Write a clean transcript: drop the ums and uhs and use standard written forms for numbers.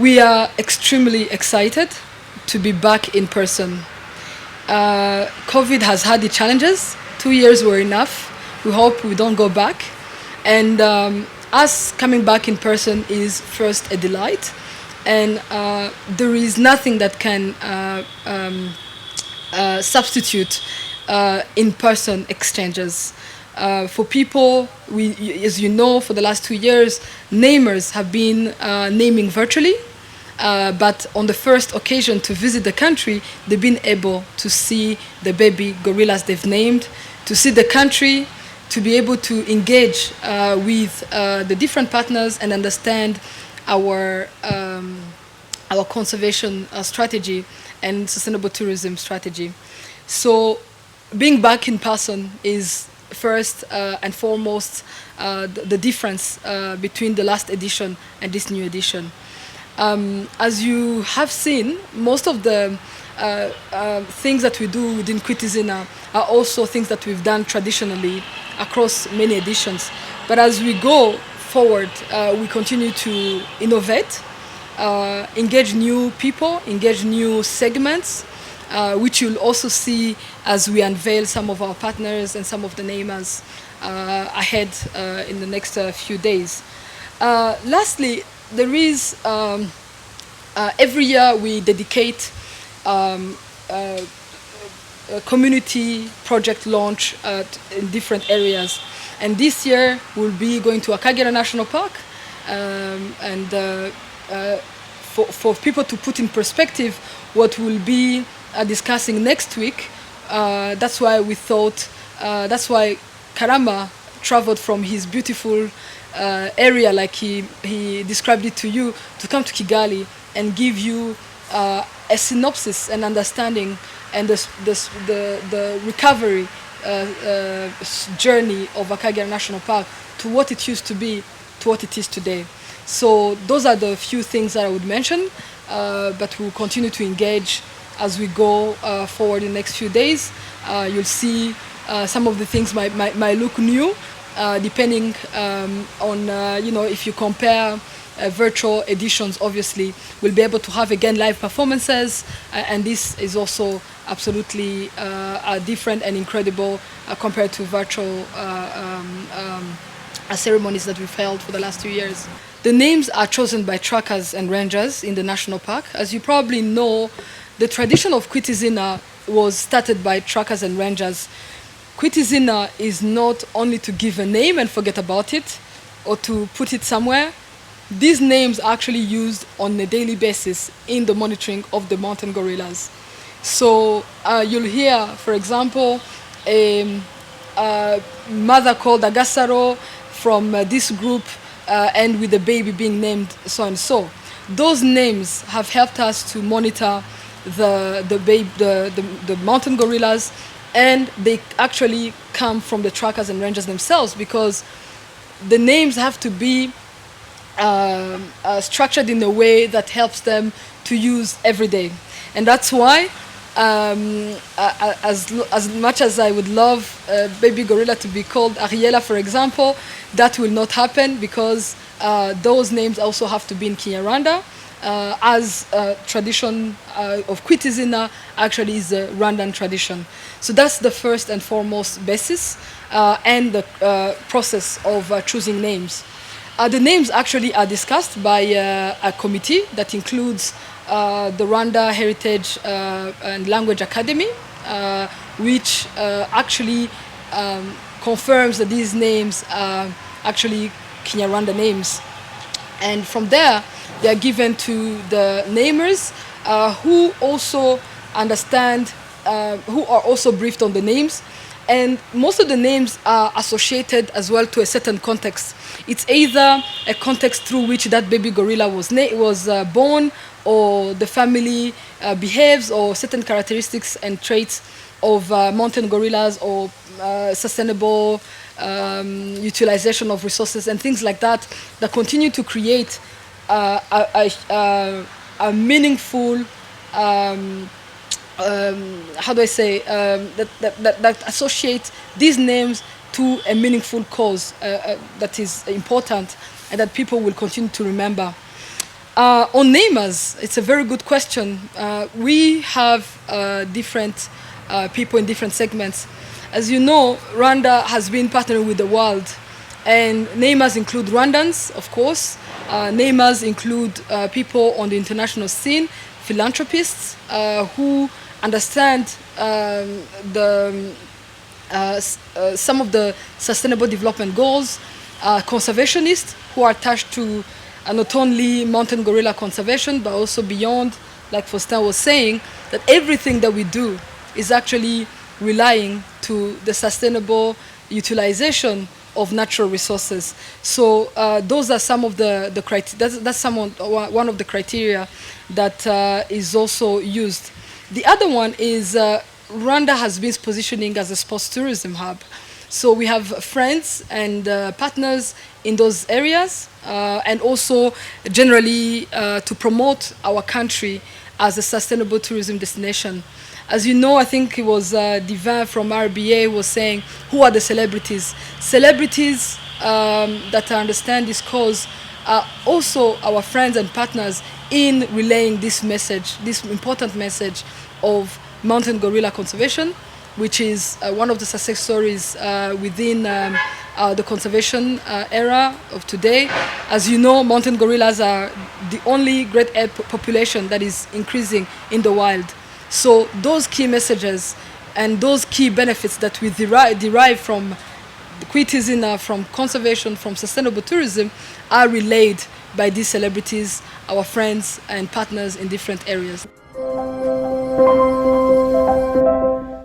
We are extremely excited to be back in person. COVID has had its challenges. 2 years were enough. We hope we don't go back. And us coming back in person is first a delight. And there is nothing that can substitute in-person exchanges. For people, as you know, for the last 2 years, namers have been naming virtually. But on the first occasion to visit the country, they've been able to see the baby gorillas they've named, to see the country, to be able to engage with the different partners and understand our conservation strategy and sustainable tourism strategy. So being back in person is first and foremost the difference between the last edition and this new edition. As you have seen, most of the things that we do within Kwitizina are also things that we've done traditionally across many editions. But as we go forward, we continue to innovate, engage new people, engage new segments, which you'll also see as we unveil some of our partners and some of the namers ahead in the next few days. Lastly, there is every year we dedicate a community project launch in different areas, and this year we'll be going to Akagera National Park, and for people to put in perspective what we'll be discussing next week, that's why we thought, that's why Karama traveled from his beautiful area, like he described it to you, to come to Kigali and give you a synopsis and understanding and the recovery journey of Akagera National Park to what it used to be to what it is today. So those are the few things that I would mention, but we'll continue to engage as we go forward in the next few days. You'll see some of the things might look new, depending on, if you compare virtual editions, obviously, we'll be able to have again live performances, and this is also absolutely different and incredible compared to virtual ceremonies that we've held for the last 2 years. The names are chosen by trackers and rangers in the national park. As you probably know, the tradition of Kwitizina was started by trackers and rangers. Kwitizina is not only to give a name and forget about it or to put it somewhere. These names are actually used on a daily basis in the monitoring of the mountain gorillas. So you'll hear, for example, a mother called Agasaro from this group and with the baby being named so and so. Those names have helped us to monitor the mountain gorillas, and they actually come from the trackers and rangers themselves, because the names have to be structured in a way that helps them to use every day. And that's why, as much as I would love baby gorilla to be called Ariela, for example, that will not happen, because those names also have to be in Kinyarwanda, as tradition of Kwitizina actually is a Rwandan tradition. So that's the first and foremost basis and the process of choosing names. The names actually are discussed by a committee that includes the Rwanda Heritage and Language Academy, which actually confirms that these names are actually Kinyarwanda names. And from there, they are given to the namers who also understand, who are also briefed on the names. And most of the names are associated as well to a certain context. It's either a context through which that baby gorilla was born, or the family behaves, or certain characteristics and traits of mountain gorillas, or sustainable utilization of resources and things like that, that continue to create a meaningful, how do I say, that associate these names to a meaningful cause that is important and that people will continue to remember. On NAMAs, it's a very good question. We have different people in different segments. As you know, Rwanda has been partnering with the world, and NAMAs include Rwandans, of course. NAMAs include people on the international scene, philanthropists who understand some of the sustainable development goals, conservationists who are attached to not only mountain gorilla conservation, but also beyond, like Faustin was saying, that everything that we do is actually relying to the sustainable utilization of natural resources. So those are some of the criteria. That's one of the criteria that is also used. The other one is Rwanda has been positioning as a sports tourism hub. So we have friends and partners in those areas, and also generally to promote our country as a sustainable tourism destination. As you know, I think it was Divin from RBA was saying, who are the celebrities? Celebrities that understand this cause are also our friends and partners in relaying this message, this important message of mountain gorilla conservation, which is one of the success stories within the conservation era of today. As you know, mountain gorillas are the only great ape population that is increasing in the wild. So those key messages and those key benefits that we derive from Kwitizina, from conservation, from sustainable tourism, are relayed by these celebrities, our friends and partners in different areas.